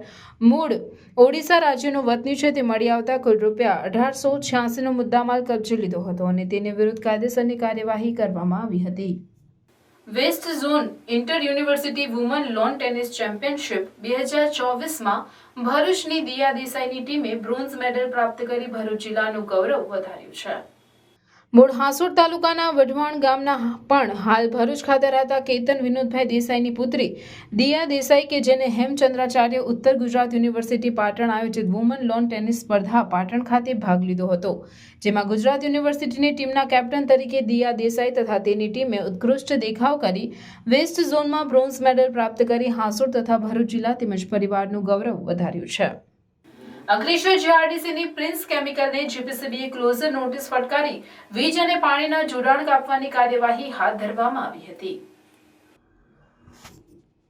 મૂળ ઓડિશા રાજ્યનો વતની છે તે મળી આવતા કુલ ₹1886નો મુદ્દામાલ કબજે લીધો હતો અને તેની વિરુદ્ધ કાયદેસરની કાર્યવાહી કરવામાં આવી હતી. West zone inter university woman lawn tennis championship 2024માં ભરૂચની દિયા દેસાઈની ટીમે બ્રોન્ઝ મેડલ પ્રાપ્ત કરી ભરૂચ જિલ્લાનું ગૌરવ વધાર્યું છે. મૂળ હાંસોડ તાલુકાના વઢવાણ ગામના પણ હાલ ભરૂચ ખાતે રહેતા કેતન વિનોદભાઈ દેસાઈની પુત્રી દિયા દેસાઈ કે જેને હેમચંદ્રાચાર્ય ઉત્તર ગુજરાત યુનિવર્સિટી પાટણ આયોજિત વુમન લોન ટેનિસ સ્પર્ધા પાટણ ખાતે ભાગ લીધો હતો, જેમાં ગુજરાત યુનિવર્સિટીની ટીમના કેપ્ટન તરીકે દિયા દેસાઈ તથા તેની ટીમે ઉત્કૃષ્ટ દેખાવ કરી વેસ્ટ ઝોનમાં બ્રોન્ઝ મેડલ પ્રાપ્ત કરી હાંસોડ તથા ભરૂચ જિલ્લા તેમજ પરિવારનું ગૌરવ વધાર્યું છે. અંકલેશ્વર જીઆરડીસીની પ્રિન્સ કેમિકલને જીપીસીબીએ ક્લોઝર નોટિસ ફટકારી વીજ અને પાણીના જોડાણ કાપવાની કાર્યવાહી હાથ ધરવામાં આવી હતી.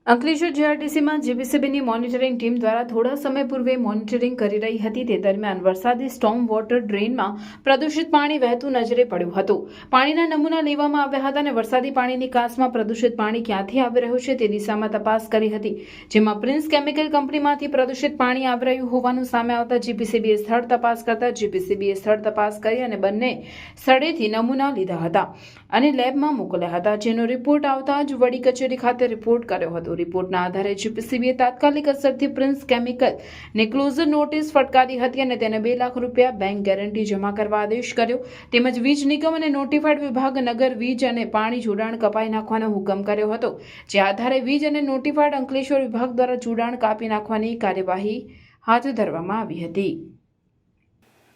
અંકલેશ્વર જીઆરડીસીમાં જીપીસીબીની મોનિટરિંગ ટીમ દ્વારા થોડા સમય પૂર્વે મોનિટરિંગ કરી રહી હતી. તે દરમિયાન વરસાદી સ્ટોર્મ વોટર ડ્રેનમાં પ્રદૂષિત પાણી વહેતું નજરે પડ્યું હતું. પાણીના નમૂના લેવામાં આવ્યા હતા અને વરસાદી પાણીની નિકાસમાં પ્રદૂષિત પાણી ક્યાંથી આવી રહ્યું છે તે દિશામાં તપાસ કરી હતી, જેમાં પ્રિન્સ કેમિકલ કંપનીમાંથી પ્રદૂષિત પાણી આવી રહ્યું હોવાનું સામે આવતા જીપીસીબીએ સ્થળ તપાસ કરતા જીપીસીબીએ સ્થળ તપાસ કરી અને બંને સ્થળેથી નમૂના લીધા હતા અને લેબમાં મોકલ્યા હતા, જેનો રિપોર્ટ આવતા જ વડી કચેરી ખાતે રિપોર્ટ કર્યો હતો. રિપોર્ટના આધારે જીપીસીબીએ તાત્કાલિક અસરથી પ્રિન્સ કેમિકલને ક્લોઝર નોટિસ ફટકારી હતી અને તેને ₹2 લાખ બેંક ગેરંટી જમા કરવા આદેશ કર્યો, તેમજ વીજ નિગમ અને નોટિફાઈડ વિભાગ નગર વીજ અને પાણી જોડાણ કપાઈ નાખવાનો હુકમ કર્યો હતો, જે આધારે વીજ અને નોટિફાઈડ અંકલેશ્વર વિભાગ દ્વારા જોડાણ કાપી નાખવાની કાર્યવાહી હાથ ધરવામાં આવી હતી.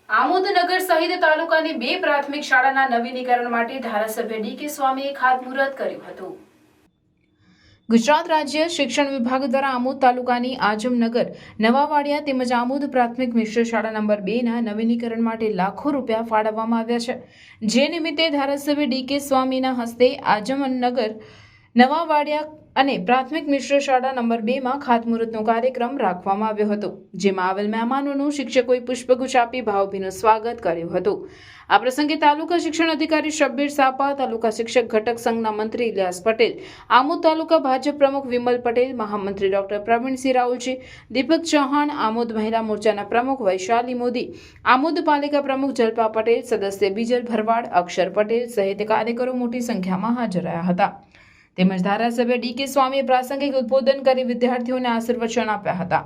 આમોદનગર સહિત તાલુકાની 2 પ્રાથમિક શાળાના નવીનીકરણ માટે ધારાસભ્ય ડી.કે. સ્વામીએ ખાતમુહૂર્ત કર્યું હતું. ગુજરાત રાજ્ય શિક્ષણ વિભાગ દ્વારા આમોદ તાલુકાની આજમનગર, નવાવાડિયા તેમજ આમોદ પ્રાથમિક મિશ્ર શાળા નંબર 2ના નવીનીકરણ માટે લાખો રૂપિયા ફાળવવામાં આવ્યા છે, જે નિમિત્તે ધારાસભ્ય ડી.કે. સ્વામીના હસ્તે આજમનગર, નવાવાડિયા અને પ્રાથમિક મિશ્ર શાળા નંબર 2માં ખાતમુહૂર્તનો કાર્યક્રમ રાખવામાં આવ્યો હતો, જેમાં આવેલ મહેમાનોનું શિક્ષકોએ પુષ્પગુચ્છ આપી ભાવભીનું સ્વાગત કર્યું હતું. આ પ્રસંગે તાલુકા શિક્ષણ અધિકારી શબ્બીર સાપા, તાલુકા શિક્ષક ઘટક સંઘના મંત્રી ઇલિયાસ પટેલ, આમોદ તાલુકા ભાજપ પ્રમુખ વિમલ પટેલ, મહામંત્રી ડોક્ટર પ્રવીણસિંહ રાઉલજી, દીપક ચૌહાણ, આમોદ મહિલા મોરચાના પ્રમુખ વૈશાલી મોદી, આમોદ પાલિકા પ્રમુખ જલ્પા પટેલ, સદસ્ય બીજલ ભરવાડ, અક્ષર પટેલ સહિત કાર્યકરો મોટી સંખ્યામાં હાજર રહ્યા હતા. તેમજ ધારાસભ્ય ડી.કે. સ્વામીએ પ્રાસંગિક ઉદ્બોધન કરી વિદ્યાર્થીઓને આશીર્વચન આપ્યા હતા.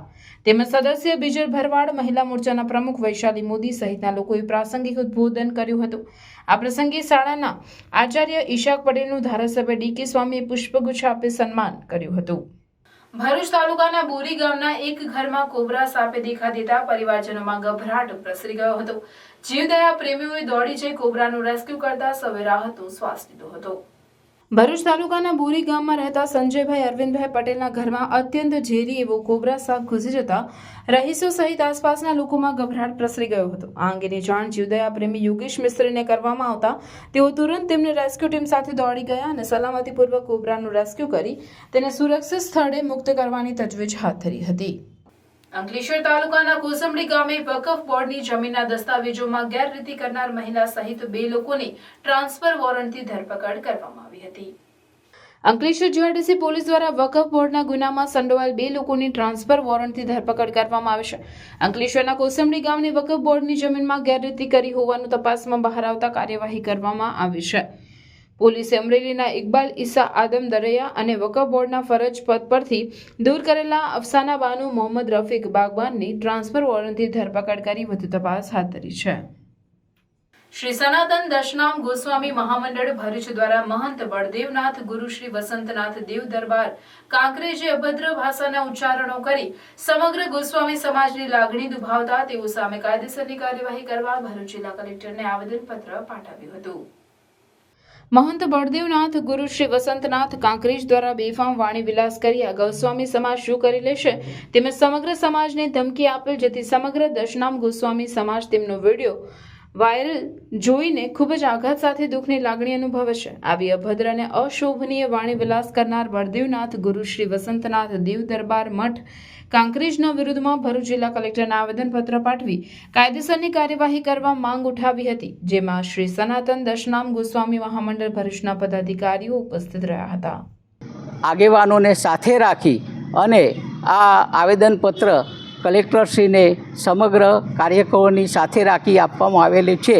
તેમજ સદસ્ય બીજલ ભરવાડ, મહિલા મોરચાના પ્રમુખ વૈશાલી મોદી સહિતના લોકોએ પ્રાસંગિક ઉદ્બોધન કર્યું હતું. આ પ્રસંગે શાળાના આચાર્ય ઈશાક પટેલનું ધારાસભ્ય ડી.કે. સ્વામીએ પુષ્પગુચ્છ આપી સન્માન કર્યું હતું. ભરૂચ તાલુકાના બોરી ગામના એક ઘરમાં કોબરા સાપે દેખા દેતા પરિવારજનોમાં ગભરાટ પ્રસરી ગયો હતો. જીવદયા પ્રેમીઓએ દોડી જઈ કોબરાનું રેસ્ક્યુ કરતા સૌએ રાહતનો શ્વાસ લીધો હતો. ભરૂચ તાલુકાના બોરી ગામમાં રહેતા સંજયભાઈ અરવિંદભાઈ પટેલના ઘરમાં અત્યંત ઝેરી એવો કોબરા સાપ ઘૂસી જતા રહીશો સહિત આસપાસના લોકોમાં ગભરાટ પ્રસરી ગયો હતો. આ અંગેની જાણ જીવદયા પ્રેમી યોગેશ મિસ્ત્રીને કરવામાં આવતા તેઓ તુરંત તેમને રેસ્ક્યુ ટીમ સાથે દોડી ગયા અને સલામતીપૂર્વક કોબરાનું રેસ્ક્યુ કરી તેને સુરક્ષિત સ્થળે મુક્ત કરવાની તજવીજ હાથ ધરી હતી. અંકલેશ્વર તાલુકાના કોસંબડી ગામે વકફ બોર્ડની જમીનના દસ્તાવેજોમાં ગેરરીતિ કરનાર મહિલા સહિત 2 લોકોની ટ્રાન્સફર વોરંટથી ધરપકડ કરવામાં આવી હતી. અંકલેશ્વર જીઆરડીસી પોલીસ દ્વારા વકફ બોર્ડના ગુનામાં સંડોવાયેલ 2 લોકોની ટ્રાન્સફર વોરંટથી ધરપકડ કરવામાં આવી છે. અંકલેશ્વરના કોસંબડી ગામની વકફ બોર્ડની જમીનમાં ગેરરીતિ કરી હોવાનું તપાસમાં બહાર આવતા કાર્યવાહી કરવામાં આવી છે. પોલીસે અમરેલીના ઇકબાલ ઈસા આદમ દરૈયા અને વકફ બોર્ડના ફરજ પદ પરથી દૂર કરેલા અફસાના બાનુ મોહમ્મદ રફીક બાગબાનની ટ્રાન્સફર વોરંટથી ધરપકડ કરી વધુ તપાસ હાથ ધરી છે. શ્રી સનાતન દશનામ ગોસ્વામી મહામંડળ ભરૂચ દ્વારા મહંત બળદેવનાથ ગુરુ શ્રી વસંતનાથ દેવ દરબાર કાંકરેજે અભદ્ર ભાષાના ઉચ્ચારણો કરી સમગ્ર ગોસ્વામી સમાજની લાગણી દુભાવતા તેઓ સામે કાયદેસરની કાર્યવાહી કરવા ભરૂચ જિલ્લા કલેક્ટરને આવેદનપત્ર પાઠવ્યું હતું. મહંત બળદેવનાથ ગુરુ શ્રી વસંતનાથ કાંકરેજ દ્વારા બેફામ વાણી વિલાસ કર્યા ગોસ્વામી સમાજ શું કરી લેશે તેમજ સમગ્ર સમાજને ધમકી આપેલ, જેથી સમગ્ર દશનામ ગોસ્વામી સમાજ તેમનો વિડીયો વાયરલ જોઈને ખૂબ જ આઘાત સાથે દુઃખની લાગણી અનુભવે છે. આવી અભદ્ર અને અશોભનીય વાણી વિલાસ કરનાર બળદેવનાથ ગુરુ શ્રી વસંતનાથ દેવ દરબાર મઠ કાંકરેજના વિરુદ્ધમાં ભરૂચ જિલ્લા કલેક્ટરને આવેદનપત્ર પાઠવી કાયદેસરની કાર્યવાહી કરવા માંગ ઉઠાવી હતી, જેમાં શ્રી સનાતન દશનામ ગોસ્વામી મહામંડળ ભરૂચના પદાધિકારીઓ ઉપસ્થિત રહ્યા હતા. આગેવાનોને સાથે રાખી અને આ આવેદનપત્ર કલેક્ટરશ્રીને સમગ્ર કાર્યકરોની સાથે રાખી આપવામાં આવેલી છે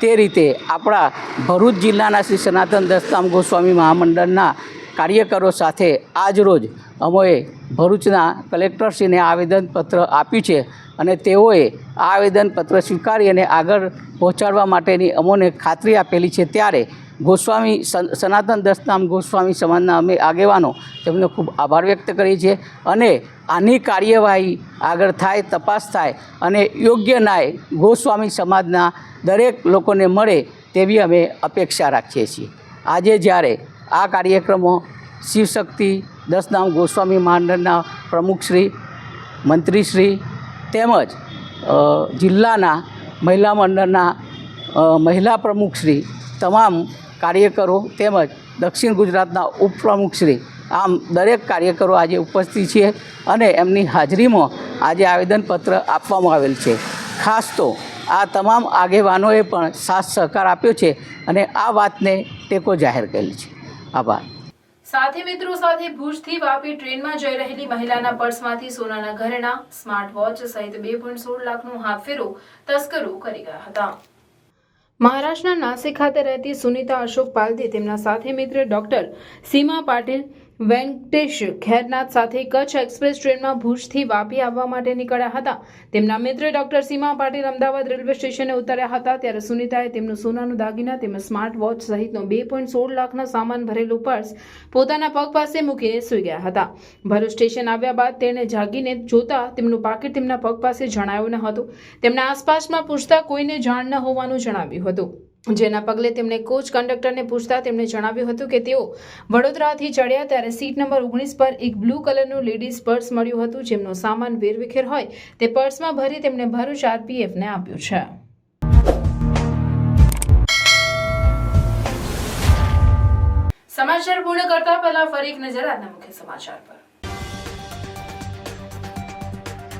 તે રીતે આપણા ભરૂચ જિલ્લાના શ્રી સનાતન દસધામ ગોસ્વામી મહામંડળના કાર્યકરો સાથે આજરોજ અમે ભરૂચના કલેક્ટરશ્રીને આવેદનપત્ર આપ્યું છે અને તેઓએ આ આવેદનપત્ર સ્વીકારી અને આગળ પહોંચાડવા માટેની અમોને ખાતરી આપેલી છે. ત્યારે ગોસ્વામી સનાતન દસધામ ગોસ્વામી સમાજના અમે આગેવાનો તેમનો ખૂબ આભાર વ્યક્ત કરીએ છીએ અને આની કાર્યવાહી આગળ થાય, તપાસ થાય અને યોગ્ય ન્યાય ગોસ્વામી સમાજના દરેક લોકોને મળે તેવી અમે અપેક્ષા રાખીએ છીએ. આજે જ્યારે આ કાર્યક્રમો શિવશક્તિ દસધામ ગોસ્વામી મહામંડળના પ્રમુખશ્રી, મંત્રીશ્રી તેમજ જિલ્લાના મહિલા મંડળના મહિલા પ્રમુખશ્રી, તમામ કાર્યકરો તેમજ દક્ષિણ ગુજરાતના ઉપપ્રમુખશ્રી, આમ દરેક કાર્યકરો આજે ઉપસ્થિત છે અને એમની હાજરીમાં આજે આવેદનપત્ર આપવામાં આવેલ છે. ખાસ તો આ તમામ આગેવાનોએ પણ સાથ સહકાર આપ્યો છે અને આ વાતને ટેકો જાહેર કરેલ છે. આભાર. સાથે મિત્રો સાથે ભુજથી વાપી ટ્રેનમાં જઈ રહેલી મહિલાના પર્સમાંથી સોનાના ઘરેણાં, સ્માર્ટ વોચ સહિત 2.16 લાખનો હાથફેરો તસ્કરો કરી ગયા હતા. મહારાષ્ટ્રના નાસિક ખાતે રહેતી સુનિતા અશોક પાલદે તેમના સાથે મિત્ર ડોક્ટર સીમા પાટીલ, વેંકટેશ ખેરનાથ સાથે કચ્છ એક્સપ્રેસ ટ્રેનમાં ભુજથી વાપી આવવા માટે નીકળ્યા હતા. તેમના મિત્ર ડોક્ટર સીમા પાટીલ અમદાવાદ રેલવે સ્ટેશને ઉતર્યા હતા ત્યારે સુનિતાએ તેમનું સોનાનું દાગીના તેમજ સ્માર્ટ વોચ સહિતનો 2.16 લાખના સામાન ભરેલું પર્સ પોતાના પગ પાસે મૂકીને સૂઈ ગયા હતા. ભરૂચ સ્ટેશન આવ્યા બાદ તેણે જાગીને જોતા તેમનું પાકીટ તેમના પગ પાસે જણાયું ન હતું. તેમણે આસપાસમાં પૂછતા કોઈને જાણ ન હોવાનું જણાવ્યું હતું, જેના પગલે તેમણે કોચ કંડક્ટરને પૂછતા તેમણે જણાવ્યું હતું કે તેઓ વડોદરાથી ચડ્યા ત્યારે સીટ નંબર 19 પર એક બ્લુ કલરનું લેડીઝ પર્સ મળ્યું હતું, જેમનો સામાન વેરવિખેર હોય તે પર્સમાં ભરી તેમણે ભરૂચ RPFને આપ્યું છે. સમાચાર પૂર્ણ કરતા પહેલા ફરી એક નજર આજના મુખ્ય સમાચાર પર.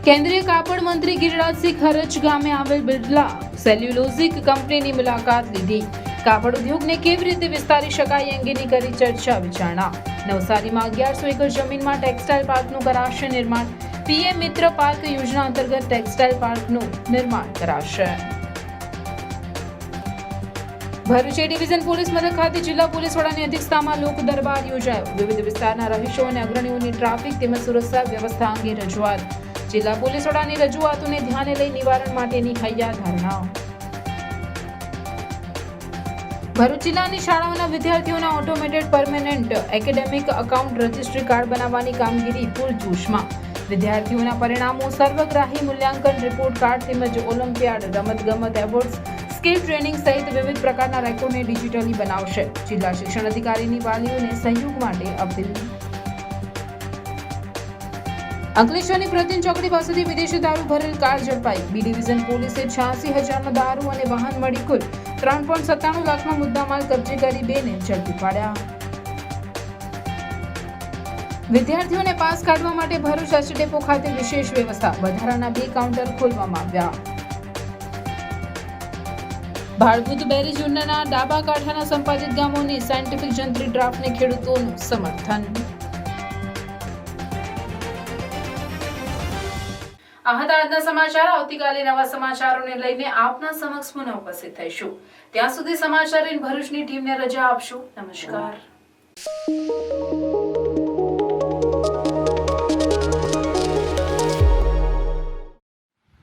કેન્દ્રીય કાપડ મંત્રી ગિરિરાજસિંહ ખરચ ગામે આવેલ બિરલા સેલ્યુલોઝિક કંપનીની મુલાકાત લીધી. કાપડ ઉદ્યોગને કેવી રીતે વિસ્તારી શકાય અંગેની કરી ચર્ચા વિચારણા. નવસારીમાં 1100 એકર જમીનમાં ટેક્સટાઇલ પાર્કનું કરાશે નિર્માણ. PM મિત્ર પાર્ક યોજના અંતર્ગત ટેક્સટાઇલ પાર્કનું નિર્માણ કરાશે. ભરૂચ ડિવિઝન પોલીસ મથક ખાતે જિલ્લા પોલીસ વડાની અધ્યક્ષતામાં લોક દરબાર યોજાયો. વિવિધ વિસ્તારના રહીશો અને અગ્રણીઓની ટ્રાફિક તેમજ સુરક્ષા વ્યવસ્થા અંગે રજૂઆત. જિલ્લા પોલીસ વડાની રજૂઆતોને ધ્યાને લઈ નિવારણ માટેની હૈયા ધારણા. ભરૂચ જિલ્લાની શાળાઓના વિદ્યાર્થીઓના automated permanent academic account registry card બનાવવાની કામગીરી પૂરજોશમાં. વિદ્યાર્થીઓના પરિણામો, સર્વગ્રાહી મૂલ્યાંકન રિપોર્ટ કાર્ડ તેમજ ઓલિમ્પિયાડ, રમતગમત એવોર્ડ્સ, સ્કિલ ટ્રેનિંગ સહિત વિવિધ પ્રકારના રેકોર્ડને ડિજિટલી બનાવશે. જિલ્લા શિક્ષણ અધિકારીની વાલીઓને સહયોગ માટે અપીલ. અંકલેશ્વરની પ્રતિન ચોકડી પાસેથી વિદેશી દારૂ ભરેલ કાર ઝડપાઈ. બી ડિવિઝન પોલીસે 86,000નો દારૂ અને વાહન મળી કુલ 3.97 લાખનો મુદ્દામાલ કબજે કરી 2ને ઝડપી પાડ્યા. વિદ્યાર્થીઓને પાસ કાઢવા માટે ભરૂચ એસ ડેપો ખાતે વિશેષ વ્યવસ્થા. વધારાના 2 કાઉન્ટર ખોલવામાં આવ્યા. ભાડભૂત બેરીજ યોજનાના ડાબા કાંઠાના સંપાદિત ગામોની સાયન્ટિફિક જંત્રી ડ્રાફ્ટને ખેડૂતોનું સમર્થન. આ હતા આજના સમાચાર. આવતીકાલે નવા સમાચારોને લઈને આપના સમક્ષ પુનઃ ઉપસ્થિત થઈશું. ત્યાં સુધી સમાચાર ભરૂચની ટીમને રજા આપશો. નમસ્કાર.